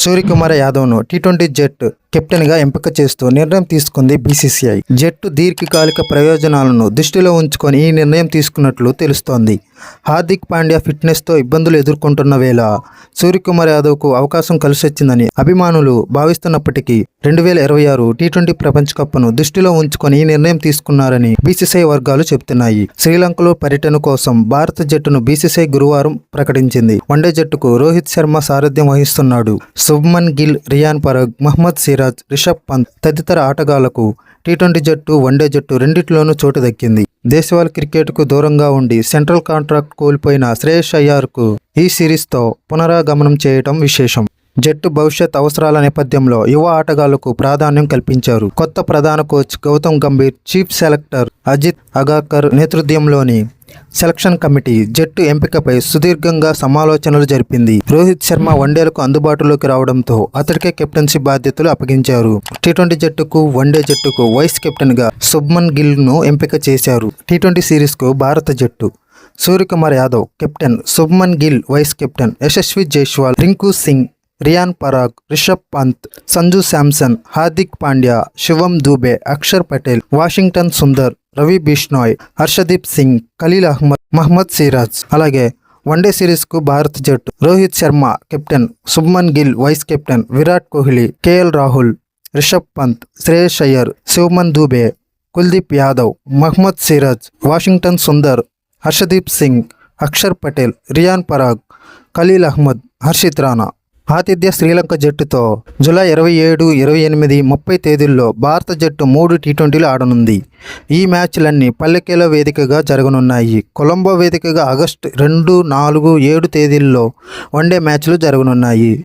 Suryakumar యాదవ్ను T20 జట్టు కెప్టెన్గా ఎంపిక చేస్తూ నిర్ణయం తీసుకుంది బీసీసీఐ. జట్టు దీర్ఘకాలిక ప్రయోజనాలను దృష్టిలో ఉంచుకొని ఈ నిర్ణయం తీసుకున్నట్లు తెలుస్తోంది. హార్దిక్ పాండ్యా ఫిట్నెస్తో ఇబ్బందులు ఎదుర్కొంటున్న వేళ సూర్యకుమార్ యాదవ్కు అవకాశం కలిసొచ్చిందని అభిమానులు భావిస్తున్నప్పటికీ 2026 టీ20 ప్రపంచ కప్ను దృష్టిలో ఉంచుకొని ఈ నిర్ణయం తీసుకున్నారని బీసీసీఐ వర్గాలు చెబుతున్నాయి. శ్రీలంకలో పర్యటన కోసం భారత జట్టును బీసీసీఐ గురువారం ప్రకటించింది. వన్డే జట్టుకు రోహిత్ శర్మ సారథ్యం వహిస్తున్నాడు. శుభ్మన్ గిల్, రియాన్ పరాగ్, మహ్మద్ సిరాజ్, రిషబ్ పంత్ తదితర ఆటగాళ్లకు టీ20 జట్టు, వన్డే జట్టు రెండిట్లోనూ చోటు దక్కింది. దేశవాళీ క్రికెట్కు దూరంగా ఉండి సెంట్రల్ కాంట్రాక్ట్ కోల్పోయిన శ్రేయస్ అయ్యార్కు ఈ సిరీస్తో పునరాగమనం చేయటం విశేషం. జట్టు భవిష్యత్ అవసరాల నేపథ్యంలో యువ ఆటగాళ్లకు ప్రాధాన్యం కల్పించారు. కొత్త ప్రధాన coach Gautam Gambhir, chief selector Ajit Agarkar నేతృత్వంలోని సెలక్షన్ కమిటీ జట్టు ఎంపికపై సుదీర్ఘంగా సమాలోచనలు జరిపింది. రోహిత్ శర్మ వన్డేలకు అందుబాటులోకి రావడంతో అతడికే కెప్టెన్సీ బాధ్యతలు అప్పగించారు. టీ20 జట్టుకు, వన్డే జట్టుకు వైస్ కెప్టెన్గా శుభ్మన్ గిల్ను ఎంపిక చేశారు. టీ20 సిరీస్కు భారత జట్టు Suryakumar Yadav captain, Shubman Gill vice captain, Yashasvi Jaiswal, Rinku Singh, Riyan Parag, Rishabh Pant, Sanju Samson, Hardik Pandya, Shivam Dube, Axar Patel, Washington Sundar, Ravi Bishnoi, Harshdeep Singh, Khaleel Ahmed, Mohammed Siraj. అలాగే వన్డే సిరీస్కు భారత జట్టు Rohit Sharma captain, Shubman Gill vice captain, Virat Kohli, KL Rahul, Rishabh Pant, Shreyas Iyer, Shivam Dube, Kuldeep Yadav, Mohammed Siraj, Washington Sundar, Harshdeep Singh, Axar Patel, rayon Parag, Khaleel Ahmed, Harshit Rana. ఆతిథ్య శ్రీలంక జట్టుతో జూలై 27, 28, 30 తేదీల్లో భారత జట్టు 3 టీ20లు ఆడనుంది. ఈ మ్యాచ్లన్నీ పల్లెకేల వేదికగా జరగనున్నాయి. కొలంబో వేదికగా ఆగస్టు 2, 4, 7 తేదీల్లో వన్డే మ్యాచ్లు జరగనున్నాయి.